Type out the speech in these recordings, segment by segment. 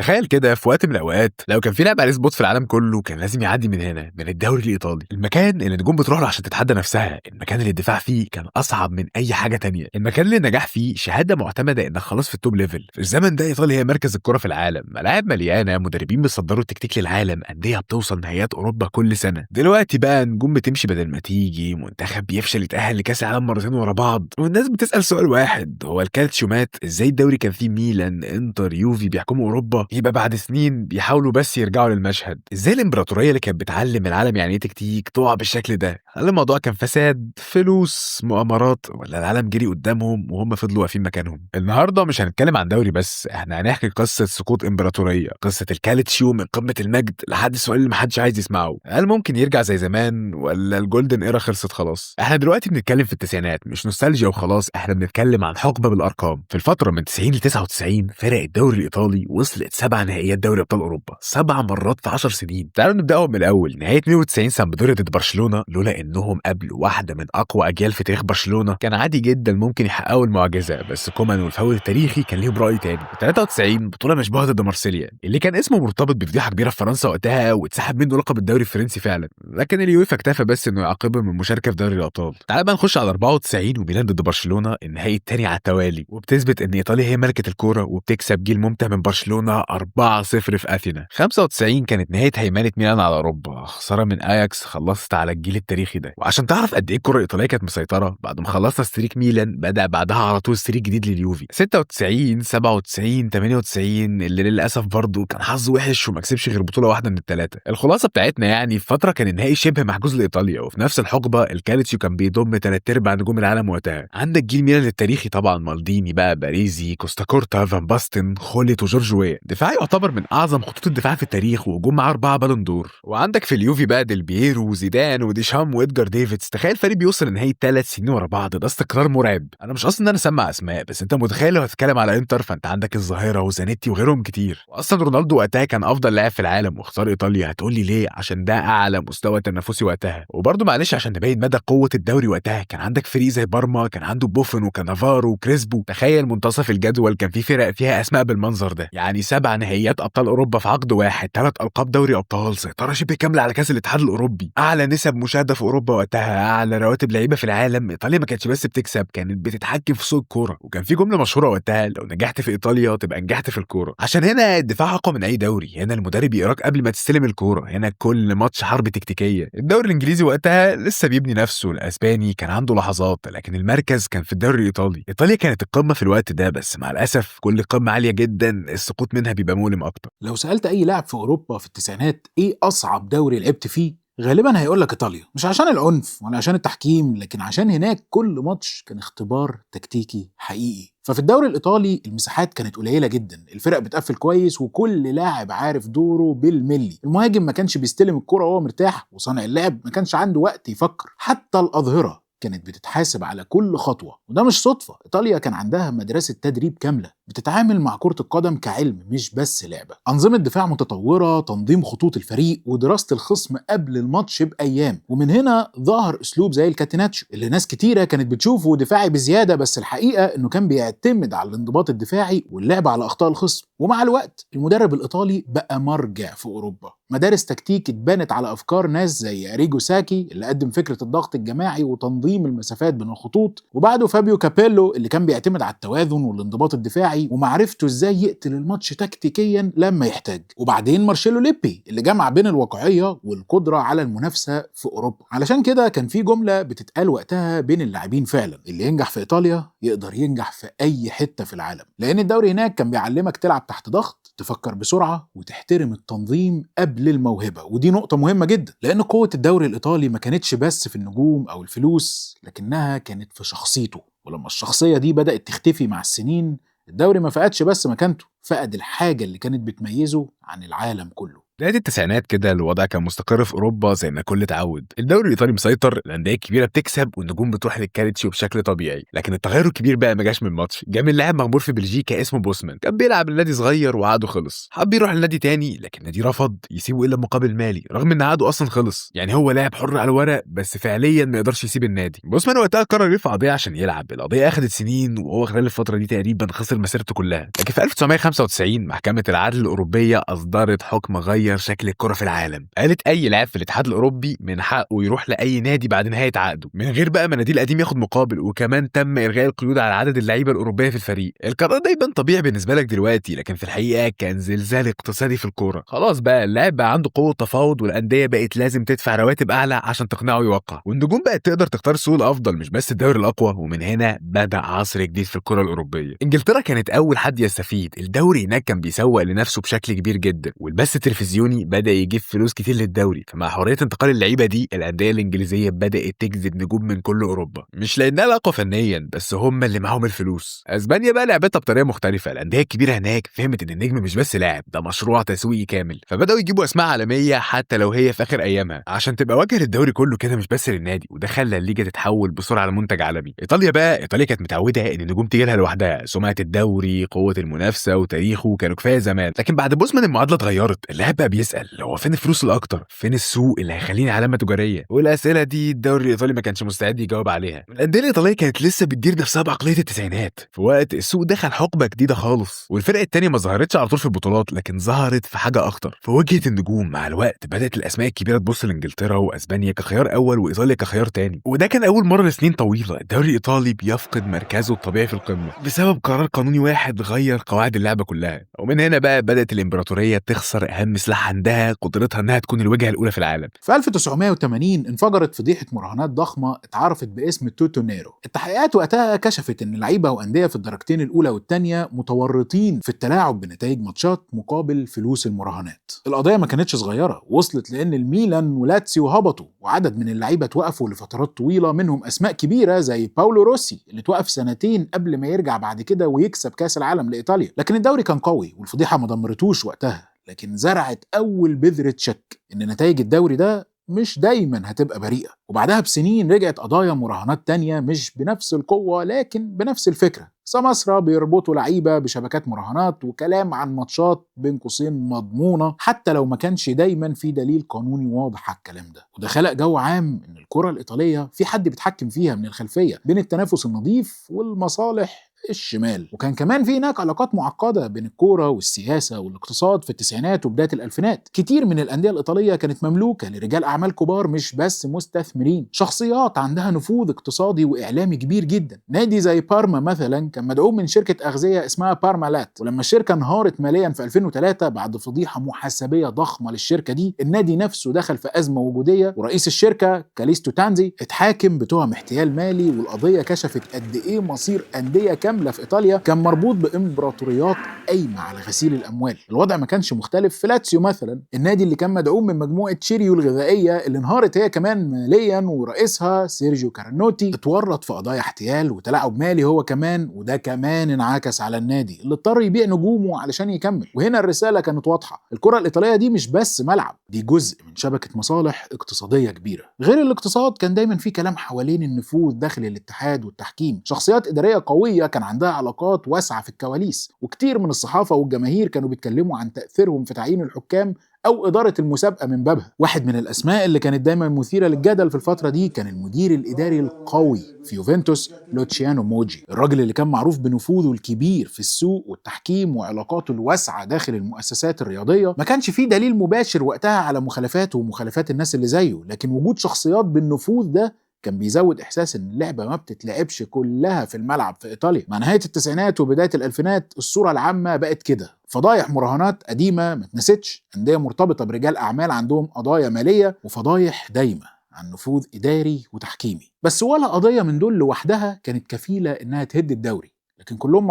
تخيل كده في وقت من الأوقات لو كان في لاعب عليه سبوت في العالم كله كان لازم يعدي من هنا، من الدوري الإيطالي، المكان اللي النجوم بتروح له عشان تتحدى نفسها، المكان اللي الدفاع فيه كان أصعب من أي حاجة تانية، المكان اللي النجاح فيه شهادة معتمدة إنك خلاص في التوب ليفل. في الزمن ده إيطاليا هي مركز الكرة في العالم، ملاعب مليانة، مدربين بيصدروا التكتيك للعالم، أندية بتوصل نهائيات أوروبا كل سنة. دلوقتي بقى نجوم بتمشي بدل ما تيجي، منتخب بيفشل يتأهل لكأس العالم مرتين ورا بعض، والناس بتسأل سؤال واحد: هو الكالتشيو مات؟ إزاي الدوري كان فيه ميلان، إنتر، يوفي بيحكموا أوروبا يبقى بعد سنين بيحاولوا بس يرجعوا للمشهد؟ ازاي الامبراطوريه اللي كانت بتعلم العالم يعني ايه تكتيك تقع بالشكل ده؟ هل الموضوع كان فساد، فلوس، مؤامرات، ولا العالم جري قدامهم وهم فضلوا واقفين مكانهم؟ النهارده مش هنتكلم عن دوري بس، احنا هنحكي قصه سقوط امبراطوريه، قصه الكالتشيو من قمه المجد لحد السؤال اللي محدش عايز يسمعه: هل ممكن يرجع زي زمان ولا الجولدن ايرا خلصت خلاص؟ احنا دلوقتي بنتكلم في التسعينات، مش نوستالجيا وخلاص، احنا بنتكلم عن حقبه بالارقام. في الفتره من 90 ل 99 فرق الدوري الايطالي وصلت 7 نهائيات دوري ابطال اوروبا، 7 مرات في 10 سنين. تعالوا نبداهم من الاول. نهايه 92 سامبدوريا ضد برشلونه، لولا انهم قابلوا واحده من اقوى اجيال في تاريخ برشلونه كان عادي جدا ممكن يحققوا المعجزه، بس كومان والفاول التاريخي كان ليهم راي تاني. 93 بطوله مشبوهه ضد مارسيليا اللي كان اسمه مرتبط بفضيحه كبيره في فرنسا وقتها، واتسحب منه لقب الدوري الفرنسي فعلا، لكن اليويفا اكتفى بس انه يعاقبهم من المشاركه في دوري الابطال. تعال بقى نخش على 94 وميلان ضد برشلونه، النهائي التاني على التوالي، وبتثبت ان ايطاليا هي ملكه الكوره وبتكسب جيل ممتع من برشلونه 4-0 في اثينا. 95 كانت نهايه هيمنه ميلان على اوروبا، خساره من اياكس خلصت على الجيل التاريخي ده. وعشان تعرف قد ايه الكره الايطاليه كانت مسيطره، بعد ما خلصنا ستريك ميلان بدا بعدها على طول ستريك جديد لليوفي. 96 97 98 اللي للاسف برضه كان حظه وحش وما كسبش غير بطوله واحده من الثلاثه. الخلاصه بتاعتنا يعني في فتره كان النهائي شبه محجوز لايطاليا، وفي نفس الحقبه الكالتشيو كان بيضم 3/4 نجوم العالم وقتها. عندك جيل ميلان التاريخي طبعا، مالديني بقى، باريزي، كوستاكورتا، فان باستن، خوليت، وجورج ويا، دفاع يعتبر من اعظم خطوط الدفاع في التاريخ، وهجوم معاه 4 بالون دور. وعندك في اليوفي بقى ديل بييرو وزيدان وديشام وادجار ديفيدز. تخيل فريق بيوصل لنهائي 3 سنين ورا بعض، ده استقرار مرعب. انا مش قصدي ان انا اسمع اسماء، بس انت متخيل لو هتتكلم على انتر فانت عندك الظاهره وزانيتي وغيرهم كتير، واصلا رونالدو وقتها كان افضل لاعب في العالم واختار ايطاليا. هتقول لي ليه؟ عشان ده اعلى مستوى تنافسي وقتها. وبرضه معلش عشان نبين مدى قوه الدوري وقتها، كان عندك فريق زي بارما كان عنده بوفن وكانافارو وكريسبو. تخيل منتصف الجدول كان في فرق فيها اسماء بالمنظر ده، يعني 7 نهائيات ابطال اوروبا في عقد واحد، 3 القاب دوري ابطال، سيطره شبه كامله على كاس الاتحاد الاوروبي، اعلى نسب مشاهده في اوروبا وقتها، اعلى رواتب لعيبه في العالم. ايطاليا ما كانتش بس بتكسب، كانت بتتحكم في سوق الكوره. وكان في جمله مشهوره وقتها: لو نجحت في ايطاليا تبقى نجحت في الكوره. عشان هنا الدفاع اقوى من اي دوري، هنا المدرب يقراك قبل ما تستلم الكوره، هنا كل ماتش حرب تكتيكيه. الدوري الانجليزي وقتها لسه بيبني نفسه، الاسباني كان عنده لحظات، لكن المركز كان في الدوري الايطالي. ايطاليا كانت القمه في الوقت ده، بس مع الاسف كل قمه عاليه جدا السقوط منها بيبقى مؤلم اكتر. لو سألت أي لاعب في أوروبا في التسعينات إيه أصعب دوري لعبت فيه، غالبا هيقولك إيطاليا، مش عشان العنف ولا عشان التحكيم، لكن عشان هناك كل ماتش كان اختبار تكتيكي حقيقي. ففي الدوري الإيطالي المساحات كانت قليلة جدا، الفرق بتقفل كويس وكل لاعب عارف دوره بالملي. المهاجم ما كانش بيستلم الكرة وهو مرتاح، وصانع اللعب ما كانش عنده وقت يفكر، حتى الأظهرة كانت بتتحاسب على كل خطوة. وده مش صدفة، إيطاليا كان عندها مدرسة تدريب كاملة بتتعامل مع كرة القدم كعلم مش بس لعبة. أنظمة دفاع متطورة، تنظيم خطوط الفريق، ودراسة الخصم قبل الماتش بأيام. ومن هنا ظهر أسلوب زي الكاتيناتشو اللي ناس كتيرة كانت بتشوفه دفاعي بزيادة، بس الحقيقة إنه كان بيعتمد على الانضباط الدفاعي واللعب على أخطاء الخصم. ومع الوقت المدرب الإيطالي بقى مرجع في أوروبا، مدارس تكتيك اتبنت على أفكار ناس زي أريجو ساكي اللي قدم فكرة الضغط الجماعي وتنظيم المسافات بين الخطوط، وبعده فابيو كابيلو اللي كان بيعتمد على التوازن والانضباط الدفاعي ومعرفته ازاي يقتل الماتش تكتيكيا لما يحتاج، وبعدين مارشيلو ليبي اللي جمع بين الواقعية والقدرة على المنافسة في أوروبا. علشان كده كان في جملة بتتقال وقتها بين اللاعبين فعلا: اللي ينجح في إيطاليا يقدر ينجح في أي حتة في العالم، لأن الدوري هناك كان بيعلمك تلعب تحت ضغط، تفكر بسرعة، وتحترم التنظيم قبل الموهبة. ودي نقطة مهمة جدا، لأن قوة الدوري الإيطالي ما كانتش بس في النجوم أو الفلوس، لكنها كانت في شخصيته. ولما الشخصية دي بدأت تختفي مع السنين، الدوري ما فقدش بس مكانته، فقد الحاجة اللي كانت بتميزه عن العالم كله. بداية التسعينات كده الوضع كان مستقر في أوروبا زي ما الكل اتعود، الدوري الإيطالي مسيطر، الأندية الكبيرة بتكسب والنجوم بتروح للكالتشيو بشكل طبيعي، لكن التغير الكبير بقى ما جاش من ماتش، جه من لاعب مغمور في بلجيكا اسمه بوسمان، كان بيلعب لنادي صغير وعقده خلص، حب يروح لنادي تاني لكن النادي رفض يسيبه إلا مقابل مالي، رغم إن عقده أصلا خلص، يعني هو لاعب حر على الورق بس فعليا ما يقدرش يسيب النادي. بوسمان وقتها قرر يرفع قضية عشان يلعب، القضية أخدت سنين وهو خلال الفترة دي تقريبا خسر مسيرته كلها، لكن في 1995 محكمة العدل الأوروبية أصدرت حكم غير شكل الكرة في العالم، قالت أي لاعب في الاتحاد الأوروبي من حقه يروح لأي نادي بعد نهاية عقده من غير بقى ما ناديه القديم ياخد مقابل، وكمان تم إلغاء القيود على عدد اللعيبة الأوروبية في الفريق. القرار ده يبان طبيعي بالنسبة لك دلوقتي لكن في الحقيقة كان زلزال اقتصادي في الكورة، خلاص بقى اللاعب بقى عنده قوة تفاوض والأندية بقت لازم تدفع رواتب أعلى عشان تقنعه يوقع، والنجوم بقت تقدر تختار السوق الأفضل مش بس الدوري الأقوى، ومن هنا بدأ عصر جديد في الكرة الأوروبية. إنجلترا كانت أول حد يستفيد، الدوري هناك كان بيسوق لنفسه بشكل كبير جدا، والبث التلفزيوني بدأ يجيب فلوس كتير للدوري، فمع حرية انتقال اللعيبة دي الأندية الإنجليزية بدأت تجذب نجوم من كل أوروبا، مش لأنها الأقوى فنيا بس هم اللي معاهم الفلوس. أسبانيا بقى لعبتها بطريقة مختلفة، الأندية الكبيرة هناك فهمت إن النجم مش بس لاعب، ده مشروع تسويقي كامل، فبدأوا يجيبوا أسماء عالمية حتى لو هي في آخر أيامها عشان تبقى واجهة للدوري كله كده مش بس للنادي، وده خلى الليجا تتحول بسرعة لمنتج عالمي. إيطاليا كانت متعودة إن النجوم تيجي لها لوحدها، سمعة الدوري قوة المنافسة وتاريخه كانوا كفاية زمان، لكن بعد بوسمان المعادلة اتغيرت، اللاعب بقى بيسأل هو فين الفلوس الأكتر؟ فين السوق اللي هيخليني علامة تجارية؟ والأسئلة دي الدوري الإيطالي ما كانش مستعد يجاوب عليها. الأندية الإيطالية كانت لسه بتدير نفسها بعقلية التسعينات، في وقت السوق دخل حقبة جديدة خالص، والفرق التانية ما ظهرتش على طول في البطولات لكن ظهرت في حاجة أخطر في وجهة النجوم. مع الوقت بدأت الأسماء الكبيرة تبص لإنجلترا وأسبانيا كخيار أول وإيطاليا كخيار تاني، وده كان أول مرة لسنين طويلة الدوري الإيطالي بيفقد مركزه الطبيعي في القمة بسبب قرار قانوني واحد غير قواعد اللعبة كلها. ومن هنا بقى بدأت الإمبراطورية تخسر أهم سلاح عندها، قدرتها إنها تكون الوجهة الأولى في العالم. في 1980 انفجرت فضيحة مراهنات ضخمة اتعرفت باسم توتو نيرو. التحقيقات وقتها كشفت ان لعيبة وأندية في الدرجتين الأولى والثانية متورطين في التلاعب بنتائج ماتشات مقابل فلوس المراهنات. القضية ما كانتش صغيرة، وصلت لأن الميلان ولاتسيو هبطوا وعدد من اللعيبة توقفوا لفترات طويلة، منهم أسماء كبيرة زي باولو روسي اللي توقف سنتين قبل ما يرجع بعد كده ويكسب كأس العالم لإيطاليا. لكن الدوري كان قوي والفضيحة ما دمرتوش وقتها، لكن زرعت أول بذرة شك إن نتائج الدوري ده مش دايما هتبقى بريئة. وبعدها بسنين رجعت قضايا مراهنات تانية مش بنفس القوة لكن بنفس الفكرة. سماسرة بيربطوا لعيبة بشبكات مراهنات وكلام عن ماتشات بين قوسين مضمونة حتى لو ما كانش دايما في دليل قانوني واضح على الكلام ده، وده خلق جو عام إن الكرة الإيطالية في حد بيتحكم فيها من الخلفية بين التنافس النظيف والمصالح الشمال. وكان كمان في هناك علاقات معقدة بين الكورة والسياسة والاقتصاد في التسعينات وبداية الألفينات. كتير من الأندية الإيطالية كانت مملوكة لرجال أعمال كبار مش بس مستثمرين، شخصيات عندها نفوذ اقتصادي وإعلامي كبير جدا. نادي زي بارما مثلا كان مدعوم من شركة أغذية اسمها بارمالات، ولما الشركة انهارت ماليا في 2003 بعد فضيحة محاسبية ضخمة للشركة دي، النادي نفسه دخل في أزمة وجودية، ورئيس الشركة كاليستو تانزي اتحاكم بتهم احتيال مالي. والقضية كشفت قد إيه مصير أندية كاملة في إيطاليا كان مربوط بإمبراطوريات قايمة على غسيل الأموال. الوضع ما كانش مختلف في لاتسيو مثلا، النادي اللي كان مدعوم من مجموعة تشيريو الغذائية اللي انهارت هي كمان ماليا، ورئيسها سيرجيو كارنوتي اتورط في قضايا احتيال وتلاعب مالي هو كمان، وده كمان انعكس على النادي اللي اضطر يبيع نجومه علشان يكمل. وهنا الرسالة كانت واضحة، الكرة الإيطالية دي مش بس ملعب، دي جزء من شبكة مصالح اقتصادية كبيرة. غير الاقتصاد كان دايما في كلام حوالين النفوذ داخل الاتحاد والتحكيم، شخصيات إدارية قوية كان عندها علاقات واسعة في الكواليس، وكتير من الصحافة والجماهير كانوا بيتكلموا عن تأثيرهم في تعيين الحكام أو إدارة المسابقة من بابها. واحد من الأسماء اللي كانت دايما مثيرة للجدل في الفترة دي كان المدير الإداري القوي في يوفنتوس لوتشيانو موجي، الراجل اللي كان معروف بنفوذه الكبير في السوق والتحكيم وعلاقاته الواسعة داخل المؤسسات الرياضية. ما كانش فيه دليل مباشر وقتها على مخالفاته ومخالفات الناس اللي زيه، لكن وجود شخصيات بالنفوذ ده كان بيزود إحساس إن اللعبة ما بتتلعبش كلها في الملعب في إيطاليا. مع نهاية التسعينات وبداية الألفينات الصورة العامة بقت كده، فضايح مراهنات قديمة ما اتنستش، أندية مرتبطة برجال أعمال عندهم قضايا مالية، وفضايح دايمة عن نفوذ إداري وتحكيمي. بس ولا قضية من دول لوحدها كانت كفيلة إنها تهد الدوري، لكن كلهم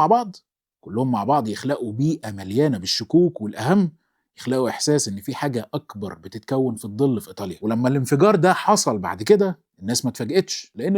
مع بعض يخلقوا بيئة مليانة بالشكوك، والأهم يخلقوا إحساس إن في حاجة أكبر بتتكون في الظل في إيطاليا. ولما الانفجار ده حصل بعد كده الناس ما اتفاجئتش، لأن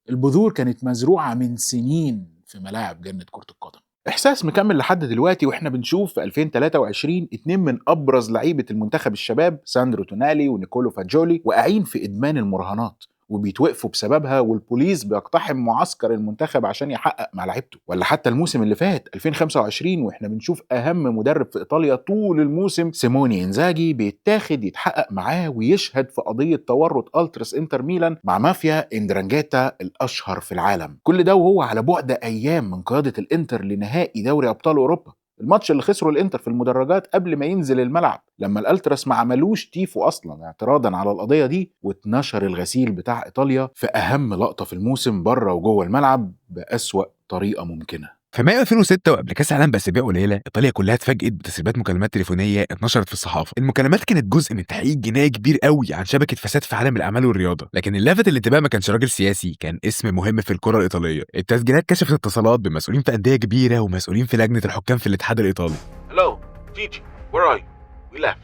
البذور كانت مزروعة من سنين في ملاعب جنة كرة القدم. احساس مكمل لحد دلوقتي، واحنا بنشوف في 2023 اتنين من ابرز لعيبه المنتخب الشباب ساندرو تونالي ونيكولو فاجولي واقعين في ادمان المراهنات وبيتوقفوا بسببها، والبوليس بيقتحم معسكر المنتخب عشان يحقق مع لعيبته. ولا حتى الموسم اللي فات 2025 واحنا بنشوف اهم مدرب في ايطاليا طول الموسم سيموني انزاجي بيتاخد يتحقق معاه ويشهد في قضيه تورط التراس انتر ميلان مع مافيا اندرانجاتا الاشهر في العالم. كل ده وهو على بعد ايام من قياده الانتر لنهائي دوري ابطال اوروبا، الماتش اللي خسره الانتر في المدرجات قبل ما ينزل الملعب لما الالتراس ما عملوش تيفو اصلا اعتراضا على القضيه دي، واتنشر الغسيل بتاع ايطاليا في اهم لقطه في الموسم بره وجوه الملعب باسوا طريقه ممكنه. في مايو 2006 وقبل كاس العالم باسابيع قليله، ايطاليا كلها اتفاجئت بتسريبات مكالمات تليفونيه اتنشرت في الصحافه. المكالمات كانت جزء من تحقيق جنائي كبير قوي عن شبكه فساد في عالم الاعمال والرياضه، لكن اللي لفت الانتباه ما كانش راجل سياسي، كان اسم مهم في الكره الايطاليه. التسجيلات كشفت اتصالات بمسؤولين في انديه كبيره ومسؤولين في لجنه الحكام في الاتحاد الايطالي. Hello, Gigi, where are you? We left.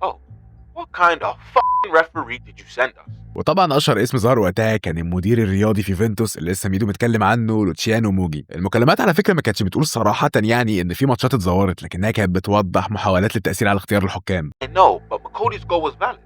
Oh, what kind of f***ing referee did you send us? وطبعا اشهر اسم ظهر وقتها كان المدير الرياضي في يوفنتوس اللي لسه ميدو متكلم عنه، لوتشيانو موجي. المكالمات على فكره ما كانتش بتقول صراحه يعني ان في ماتشات اتزورت، لكنها كانت بتوضح محاولات للتاثير على اختيار الحكام. I know, but McCody's goal was valid.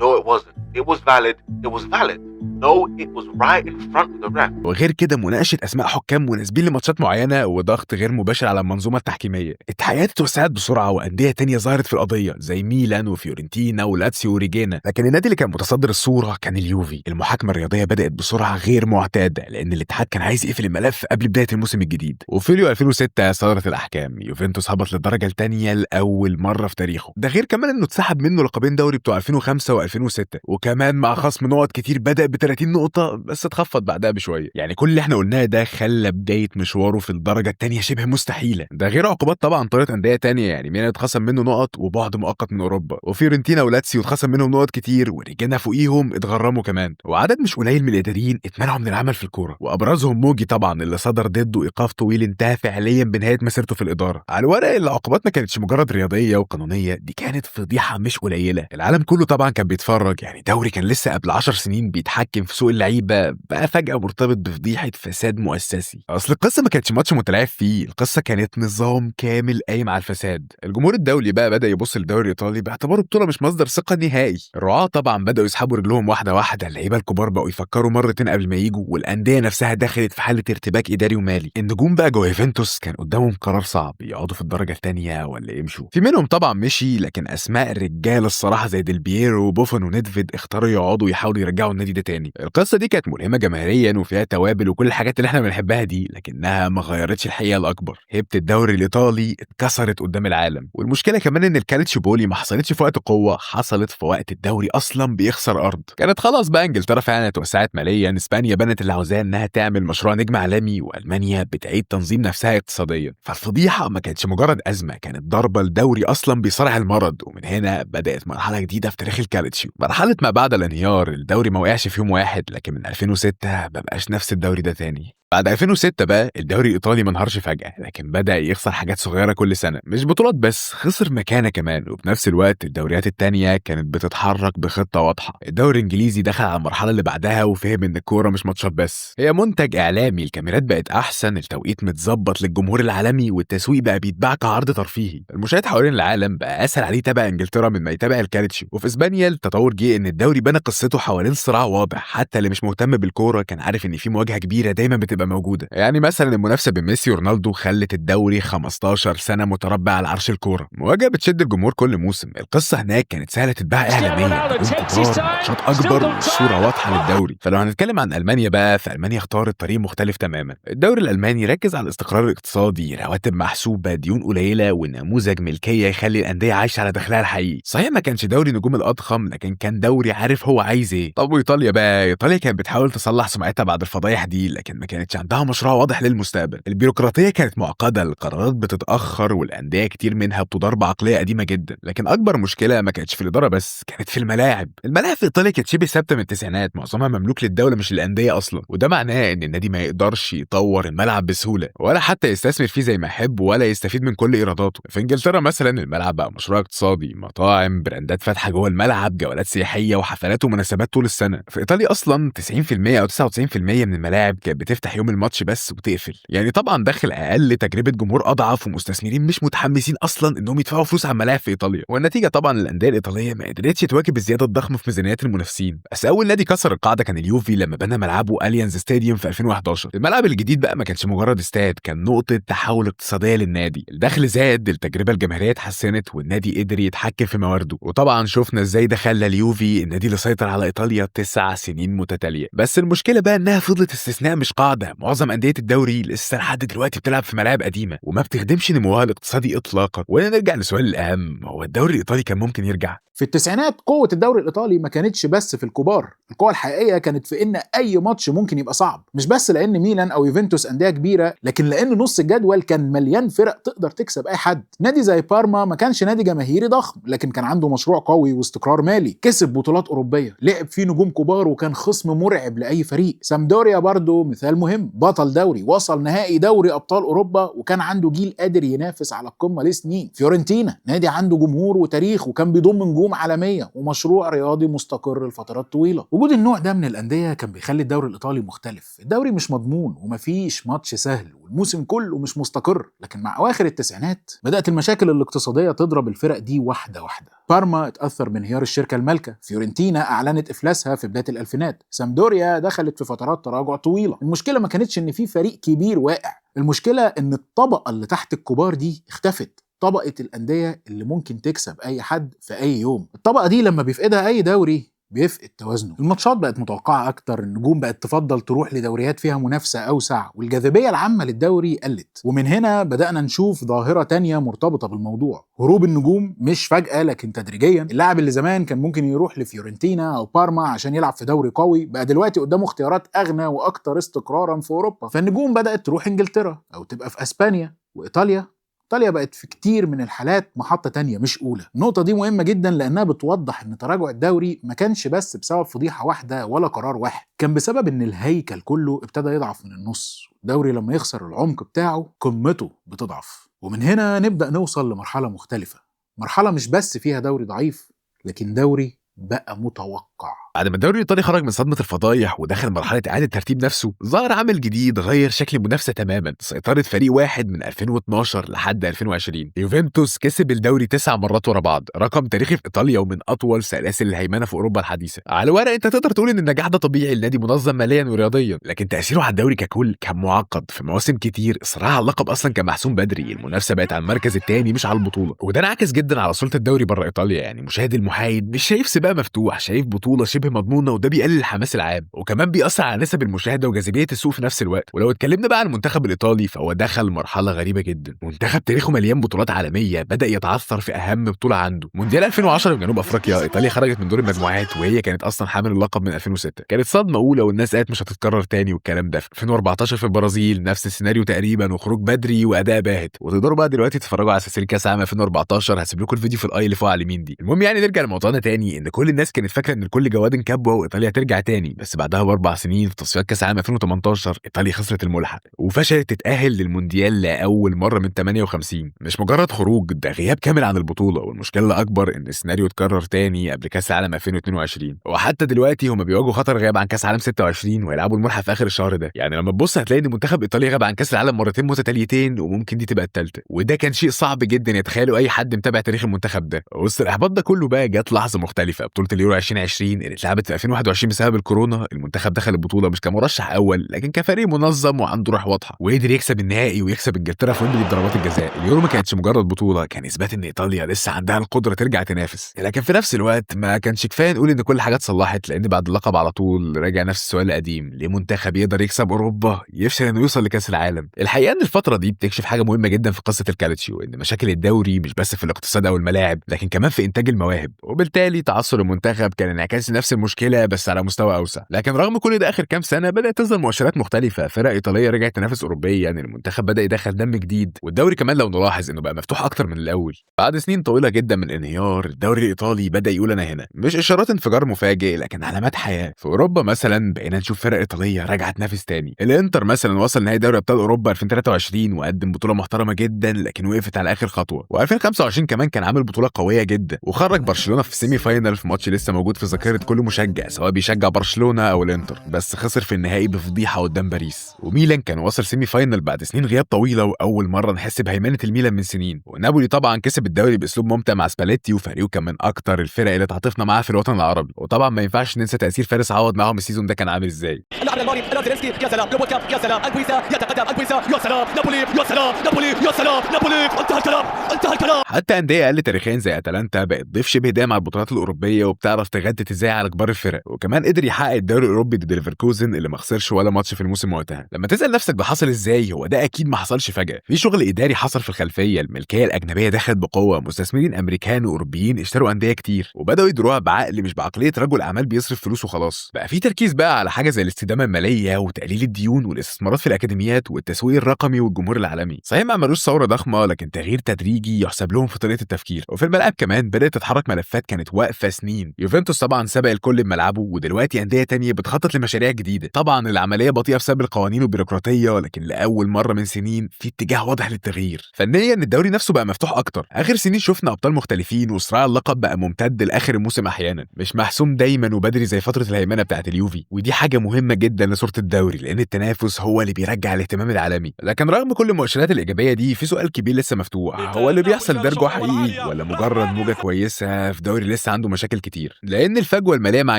No, it wasn't. It was valid. It was valid. No, it was right in front of the ref. وغير كده مناقشه اسماء حكام مناسبين لماتشات معينه وضغط غير مباشر على المنظومه التحكيميه. التحقيقات اتوسعت بسرعه وانديه تانية ظهرت في القضيه زي ميلان وفيورنتينا ولاتسيو وريجينا، لكن النادي اللي كان متصدر الصوره كان اليوفي. المحاكمه الرياضيه بدات بسرعه غير معتاده لان الاتحاد كان عايز يقفل الملف قبل بدايه الموسم الجديد. وفي يوليو 2006 صدرت الاحكام، يوفنتوس هبط للدرجه الثانيه لاول مره في تاريخه. ده غير كمان انه اتسحب منه لقبين دوري بتوع 2005 و2006، وكمان مع خصم نقط كتير بدا ب 30 نقطه بس اتخفض بعدها بشويه. يعني كل اللي احنا قلناه ده خلى بدايه مشواره في الدرجه الثانيه شبه مستحيله. ده غير عقوبات طبعا طارت انديه تانية، يعني ميلان اتخصم منه نقط وبعد مؤقت من اوروبا، وفيورنتينا ولاتسيو اتخصم منهم نقط كتير، ورجعنا فوقيهم اتغرموا كمان، وعدد مش قليل من الاداريين اتمنعوا من العمل في الكوره، وابرزهم موجي طبعا اللي صدر ضده ايقاف طويل انتهى فعليا بنهايه مسيرته في الاداره. على الورق العقوبات ما كانتش مجرد رياضيه وقانونيه، دي كانت فضيحه مش قليله. العالم كله طبعا كان بيتفرج، يعني دوري كان لسه قبل 10 سنين بيتحكم في سوق اللعيبه بقى فجاه مرتبط بفضيحه فساد مؤسسي. اصل القصه ما كانتش ماتش متلعب فيه، القصه كانت نظام كامل قايم على الفساد. الجمهور الدولي بقى بدا يبص للدوري الايطالي باعتباره بطوله مش مصدر ثقه نهائي. الرعاه طبعا بداوا يسحبوا رجلهم واحده واحده، اللعيبه الكبار بقوا يفكروا مرتين قبل ما يجوا، والانديه نفسها دخلت في حاله ارتباك اداري ومالي. النجوم بقى جوه يوفنتوس كان قدامهم قرار صعب، يقعدوا في الدرجه الثانيه ولا يمشوا. في منهم طبعا مشي، لكن اسماء الرجال الصراحه زي ديل بييرو وبوفون ونيدفيد اختاروا يقعدوا يحاولوا يرجعوا النادي ده تاني. القصه دي كانت ملهمه جماهيريا وفيها توابل وكل الحاجات اللي احنا بنحبها دي، لكنها ما غيرتش الحقيقه الاكبر. هيبه الدوري الايطالي اتكسرت قدام العالم، والمشكله كمان ان الكالتشيوبولي ما حصلتش في وقت قوه، حصلت في وقت الدوري اصلا بيخسر ارض. كانت خلاص بقى انجلترا فعلا اتوسعت ماليا، اسبانيا بنت اللي عاوزاه انها تعمل مشروع نجم عالمي، والمانيا بتعيد تنظيم نفسها اقتصاديا. فالفضيحه ما كانتش مجرد ازمه، كانت ضربه الدوري اصلا بيصارع المرض. ومن هنا بدات مرحله جديده في تاريخ الكالتشيو، مرحله ما بعد الانهيار. الدوري ما وقعش في يوم واحد، لكن من 2006 ما بقاش نفس الدوري ده تاني. بعد 2006 بقى الدوري الايطالي ما انهارش فجاه، لكن بدا يخسر حاجات صغيره كل سنه، مش بطولات بس، خسر مكانه كمان. وفي نفس الوقت الدوريات التانية كانت بتتحرك بخطه واضحه. الدوري الانجليزي دخل على المرحله اللي بعدها وفهم ان الكوره مش ماتشات بس، هي منتج اعلامي. الكاميرات بقت احسن، التوقيت متظبط للجمهور العالمي، والتسويق بقى بيتباع كعرض ترفيهي. المشاهد حوالين العالم بقى اسهل عليه يتابع انجلترا من ما يتابع الكالتشيو. وفي اسبانيا التطور جه ان الدوري بنى قصته حوالين صراع واضح، حتى اللي مش مهتم بالكوره كان عارف ان في مواجهه كبيره دايما بتبقى موجوده. يعني مثلا المنافسه بين ميسي ورونالدو خلت الدوري 15 سنه متربع على عرش الكوره، مواجهه بتشد الجمهور كل موسم. القصه هناك كانت سهله تتباع اعلاميا، نجوم كبار، ماتشات اكبر، والصوره واضحه للدوري. فلو هنتكلم عن المانيا بقى، فالمانيا اختارت طريق مختلف تماما. الدوري الالماني ركز على الاستقرار الاقتصادي، رواتب محسوبه، ديون قليله، ونموذج ملكيه يخلي الانديه عايشه على دخلها الحقيقي. صحيح ما كانش دوري نجوم الاضخم، لكن كان دوري عارف هو عايز ايه. طب وايطاليا بقى، ايطاليا كانت بتحاول تصلح سمعتها بعد الفضايح دي، لكن ما كانتش عندها مشروع واضح للمستقبل. البيروقراطيه كانت معقده، القرارات بتتاخر، والانديه كتير منها بتدار بعقليه قديمه جدا. لكن اكبر مشكله ما كانتش في الاداره بس، كانت في الملاعب. الملاعب في ايطاليا كانت شبه ثابته من التسعينات، معظمها مملوك للدوله مش للانديه اصلا، وده معناه ان النادي ما يقدرش يطور الملعب بسهوله، ولا حتى يستثمر فيه زي ما يحب، ولا يستفيد من كل ايراداته. في انجلترا مثلا الملعب بقى مشروع اقتصادي، مطاعم، براندات فاتحه جوه الملعب، جولات سياحيه وحفلات ومناسبات طول السنه. في ايطاليا اصلا 90% او 99% من الملاعب كانت بتفتح يوم الماتش بس وتقفل. يعني طبعا دخل اقل، تجربه جمهور اضعف، ومستثمرين مش متحمسين اصلا انهم يدفعوا فلوس على الملاعب في ايطاليا. والنتيجه طبعا الانديه الايطاليه ما قدرتش تواكب الزياده الضخمه في ميزانيات المنافسين. بس اول نادي كسر القاعده كان اليوفي لما بنى ملعبه اليانز ستاديوم في 2011. الملعب الجديد بقى ما كانش مجرد استاد، كان نقطه تحول اقتصاديه للنادي. الدخل زاد، التجربه الجماهيريه اتحسنت، والنادي قدر يتحكم في موارده. وطبعا شفنا ازاي ده خلى اليوفي النادي اللي سيطر على ايطاليا 9 سنين متتاليه. بس المشكله بقى انها فضلت استثناء مش قاعده. معظم انديه الدوري لسه لحد دلوقتي بتلعب في ملاعب قديمه وما بتخدمش نموها الاقتصادي اطلاقا. ونرجع لسؤال الاهم، هو الدوري الايطالي كان ممكن يرجع؟ في التسعينات قوة الدوري الإيطالي ما كانتش بس في الكبار، القوة الحقيقية كانت في إن أي ماتش ممكن يبقى صعب، مش بس لأن ميلان أو يوفنتوس أندية كبيرة، لكن لأن نص الجدول كان مليان فرق تقدر تكسب أي حد. نادي زي بارما ما كانش نادي جماهيري ضخم، لكن كان عنده مشروع قوي واستقرار مالي، كسب بطولات أوروبية، لعب فيه نجوم كبار، وكان خصم مرعب لأي فريق. سامدوريا برضو مثال مهم، بطل دوري، وصل نهائي دوري أبطال أوروبا، وكان عنده جيل قادر ينافس على القمة لسنين. فيورنتينا نادي عنده جمهور وتاريخ، وكان بيضم نجوم عالمية ومشروع رياضي مستقر لفترات طويلة. وجود النوع ده من الأندية كان بيخلي الدوري الإيطالي مختلف. الدوري مش مضمون ومفيش ماتش سهل، والموسم كله مش مستقر. لكن مع أواخر التسعينات بدأت المشاكل الاقتصادية تضرب الفرق دي واحدة واحدة. بارما اتأثر بانهيار الشركة المالكة، فيورنتينا أعلنت إفلاسها في بداية الألفينات، سامدوريا دخلت في فترات تراجع طويلة. المشكلة ما كانتش إن في فريق كبير واقع، المشكلة إن الطبقة اللي تحت الكبار دي اختفت، طبقة الأندية اللي ممكن تكسب أي حد في أي يوم. الطبقة دي لما بيفقدها أي دوري بيفقد توازنه. الماتشات بقت متوقعة أكتر، النجوم بقت تفضل تروح لدوريات فيها منافسة أوسع، والجاذبية العامة للدوري قلت. ومن هنا بدأنا نشوف ظاهرة تانية مرتبطة بالموضوع، هروب النجوم، مش فجأة لكن تدريجيا. اللاعب اللي زمان كان ممكن يروح لفيورنتينا أو بارما عشان يلعب في دوري قوي، بقى دلوقتي قدامه اختيارات أغنى وأكتر استقرارا في أوروبا. فالنجوم بدأت تروح إنجلترا أو تبقى في أسبانيا وإيطاليا. إيطاليا بقت في كتير من الحالات محطة تانية مش أولى. النقطة دي مهمة جدا لأنها بتوضح إن تراجع الدوري ما كانش بس بسبب فضيحة واحدة ولا قرار واحد، كان بسبب إن الهيكل كله ابتدى يضعف من النص. الدوري لما يخسر العمق بتاعه قمته بتضعف. ومن هنا نبدأ نوصل لمرحلة مختلفة، مرحلة مش بس فيها دوري ضعيف، لكن دوري بقى متوقع. بعد ما الدوري الايطالي خرج من صدمه الفضايح ودخل مرحله اعاده ترتيب نفسه، ظهر عامل جديد غير شكل المنافسه تماما. سيطره فريق واحد من 2012 لحد 2020. يوفنتوس كسب الدوري 9 مرات ورا بعض، رقم تاريخي في ايطاليا ومن اطول سلاسل الهيمنه في اوروبا الحديثه. على الورق انت تقدر تقول ان النجاح ده طبيعي، النادي منظم ماليا ورياضيا، لكن تاثيره على الدوري ككل كان معقد. في مواسم كتير الصراع على اللقب اصلا كان محسوم بدري، المنافسه بقت على المركز الثاني مش على البطوله، وده انعكس جدا على سلطه الدوري بره ايطاليا. يعني المشاهد المحايد مش شايف سباق مفتوح، شايف بطوله شبه مضمونه، وده بيقلل الحماس العام، وكمان بيأثر على نسب المشاهده وجاذبيه السوق في نفس الوقت. ولو اتكلمنا بقى عن المنتخب الايطالي، فهو دخل مرحله غريبه جدا. منتخب تاريخه مليان بطولات عالميه بدا يتعثر في اهم بطوله عنده، مونديال 2010 في جنوب افريقيا. ايطاليا خرجت من دور المجموعات وهي كانت اصلا حامل اللقب من 2006. كانت صدمه اولى والناس قالت مش هتتكرر تاني والكلام ده. في 2014 في البرازيل نفس السيناريو تقريبا، وخروج بدري واداء باهت. وتقدروا بقى دلوقتي تتفرجوا على سلسله كاس عام 2014، هسيب لكم الفيديو في الاي اللي فوق على اليمين دي. المهم يعني نرجع لموضوعنا تاني، ان كل الناس كانت فاكره ان الكل جواد كبوه وايطاليا ترجع تاني. بس بعدها ب4 سنين في تصفيات كاس عام 2018 ايطاليا خسرت الملحق وفشلت تتاهل للمونديال لاول مره من 58. مش مجرد خروج، ده غياب كامل عن البطوله. والمشكله الاكبر ان السيناريو اتكرر تاني قبل كاس العالم 2022، وحتى دلوقتي هم بيواجهوا خطر غياب عن كاس عالم 26 وهيلعبوا الملحق في اخر الشهر ده. يعني لما تبص هتلاقي ان منتخب ايطاليا غاب عن كاس العالم مرتين متتاليتين، وممكن دي تبقى الثالثه، وده كان شيء صعب جدا يتخيله اي حد متابع تاريخ المنتخب ده. وسط الاحباط ده كله بقى جت لحظه مختلفه، بطوله اليورو 2020 اللي اتلعبت في 2021 بسبب الكورونا. المنتخب دخل البطوله مش كمرشح اول، لكن كفريق منظم وعنده روح واضحه، وقدر يكسب النهائي ويكسب انجلترا في ويمبلي بضربات الجزاء. اليورو ما كانتش مجرد بطوله، كان اثبات ان ايطاليا لسه عندها القدره ترجع تنافس. لكن في نفس الوقت ما كانش كفايه نقول ان كل حاجه اتصلحت، لان بعد اللقب على طول راجع نفس السؤال القديم: ليه منتخب يقدر يكسب اوروبا يفشل انه يوصل لكاس العالم؟ الحقيقه ان الفتره دي بتكشف حاجه مهمه جدا في قصه الكالتشيو، ان مشاكل الدوري مش بس في الاقتصاد او الملاعب، لكن كمان في انتاج المواهب. وبالتالي تعثر المنتخب كان انعكاس نفس المشكله بس على مستوى اوسع. لكن رغم كل ده اخر كام سنه بدات تظهر مؤشرات مختلفه، فرق ايطاليه رجعت تنافس اوروبيا، يعني المنتخب بدا يدخل دم جديد، والدوري كمان لو نلاحظ انه بقى مفتوح اكتر من الاول. بعد سنين طويله جدا من الانهيار، الدوري الايطالي بدا يقول انا هنا. مش اشارات انفجار مفاجئ، لكن علامات حياه. في اوروبا مثلا بقينا نشوف فرق ايطاليه راجعه تنافس تاني. الانتر مثلا وصل نهائي دوري ابطال اوروبا 2023 وقدم بطوله محترمه جدا، لكن وقفت على اخر خطوه. و2025 كمان كان عامل بطوله قويه جدا، وخرج برشلونه في سيمي فاينل في ماتش لسه موجود في ذاكرة كل مشجع سواء بيشجع برشلونة أو الإنتر، بس خسر في النهائي بفضيحة قدام باريس. وميلان كان وصل سيمي فاينل بعد سنين غياب طويلة، وأول مرة نحس بهيمنة الميلان من سنين. ونابولي طبعا كسب الدوري بأسلوب ممتع مع سباليتي، وفريقه كان من أكتر الفرق اللي تعاطفنا معاها في الوطن العربي. وطبعا ما ينفعش ننسى تأثير فارس عوض معاهم السيزون ده كان عامل إزاي. اللاعب الالماني زيلينسكي، يا سلام لوبوتكا، يا سلام انكويسا يتقدم، انكويسا يا سلام نابولي، يا سلام نابولي، يا سلام نابولي. انتهى الكلام، انتهى الكلام. حتى أندية أقل تاريخيا زي أتلانتا بقت ضيف شبه دايم على البطولات الأوروبية، وبتعرف تغدت إزاي على كبار الفرق. وكمان قدر يحقق الدوري الأوروبي ضد ليفركوزن اللي ما خسرش ولا ماتش في الموسم وقتها. لما تسأل نفسك ده حصل إزاي، هو ده أكيد ما حصلش فجأة. في شغل إداري حصل في الخلفية، الملكية الأجنبية دخلت بقوة، مستثمرين أمريكان وأوروبيين اشتروا أندية كتير وبدأوا يديروها بعقل مش بعقلية رجل أعمال بيصرف فلوس وخلاص. بقى في تركيز بقى على حاجة زي الاستدامة المالية وتقليل الديون والاستثمارات في الأكاديميات والتسويق الرقمي والجمهور العالمي. صحيح ما عملوش ثورة ضخمة، لكن تغيير تدريجي يحسب لهم في طريقة التفكير. وفي الملعب كمان بدأت تتحرك ملفات كانت واقفة سنين. يوفنتوس طبعا سبق الكل بملعبه، ودلوقتي أندية تانية بتخطط لمشاريع جديدة. طبعا العملية بطيئة بسبب القوانين والبيروقراطية، لكن لأول مرة من سنين في اتجاه واضح للتغيير. فنيا الدوري نفسه بقى مفتوح أكتر. آخر سنين شفنا أبطال مختلفين، وصراع اللقب بقى ممتد لآخر الموسم أحيانا، مش محسوم دايما وبدري زي فترة الهيمنة بتاعت اليوفي. ودي حاجة مهمة جدا لصورة الدوري، لأن التنافس هو اللي بيرجع الاهتمام العالمي. لكن رغم كل المؤشرات الإيجابية دي، في سؤال كبير لسه مفتوح: هو اللي بيحصل ده رجوع حقيقي ولا مجرد موجة كويسة في دوري لسه عنده مشاكل كتير؟ لأن الفجوة المالية مع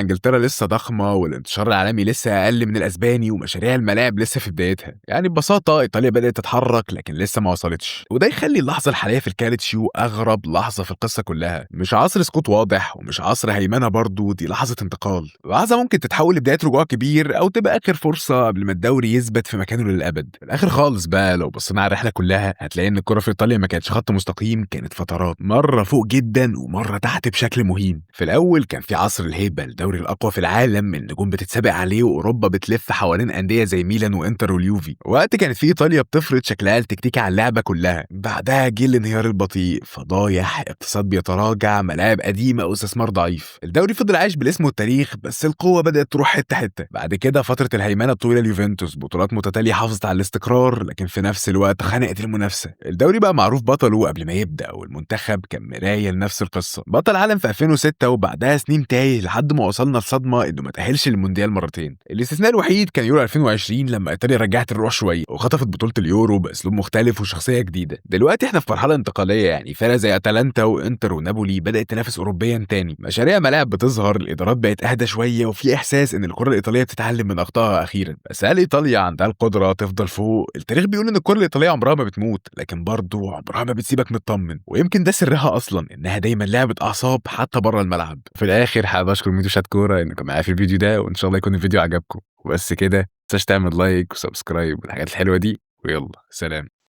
إنجلترا لسه ضخمة، والانتشار العالمي لسه أقل من الأسباني، ومشاريع الملاعب لسه في بدايتها. يعني ببساطة إيطاليا بدأت تتحرك لكن لسه ما وصلتش، وده يخلي اللحظة الحالية في الكالتشيو أغرب لحظة في القصة كلها. مش عصر سقوط واضح ومش عصر هيمنة برضو، دي لحظة انتقال، لحظة ممكن تتحول لبداية رجوع كبير أو تبقى آخر فرصة قبل ما الدوري يثبت في مكانه للأبد. في الآخر خالص بقى لو بصينا على الرحلة كلها هتلاقي إن الكرة في إيطاليا ما كانتش خط مستقيم، كانت فترات، مرة فوق جدا ومرة تحت بشكل مهين. في الأول كان في عصر الهيبة، الدوري الأقوى في العالم، النجوم بتتسابق عليه وأوروبا بتلف حوالين أندية زي ميلان وإنتر واليوفي. وقت كانت في إيطاليا بتفرض شكلها التكتيكي على اللعبة كلها. بعدها جه الانهيار البطيء، فضايح، اقتصاد بيتراجع، ملاعب قديمة واستثمار ضعيف. الدوري فضل عايش بالاسم والتاريخ، بس القوة بدأت تروح حتة حتة. بعد كده فترة الهيمنة الطويلة ليوفنتوس، بطولات متتالية حافظت على الاستقرار لكن في نفس الوقت خنقت المنافسة. الدوري بقى معروف بطله قبل ما يبدأ، والمنتخب كان مراية لنفس القصة، بطل عالم في 2006 وبعدها سنين تايه لحد ما وصلنا لصدمة انه ما تأهلش للمونديال مرتين. الاستثناء الوحيد كان يورو 2020 لما ايطاليا رجعت الروح شوية وخطفت بطولة اليورو بأسلوب مختلف وشخصية جديدة. دلوقتي احنا في مرحلة انتقالية، يعني فرق زي اتلانتا وانتر ونابولي بدأت تنافس اوروبيا تاني، مشاريع ملاعب بتظهر، الادارات بقت اهدى شوية، وفي احساس ان الكرة الايطالية بتتعلم من اخطائها اخيرا. بس هل ايطاليا عندها القدرة تفضل فوق؟ التاريخ بيقول ان الكرة الايطالية عمرها ما بتموت، لكن برضه عمرها ما بتسيبك مطمن. ويمكن ده سرها اصلا، انها دايما لعبة اعصاب حتى بره الملعب. في الاخر حابب اشكر ميدو شات كورة انكم معايا في الفيديو ده، وان شاء الله يكون الفيديو عجبكم. وبس كده، متنساش تعمل لايك وسبسكرايب والحاجات الحلوة دي، ويلا سلام.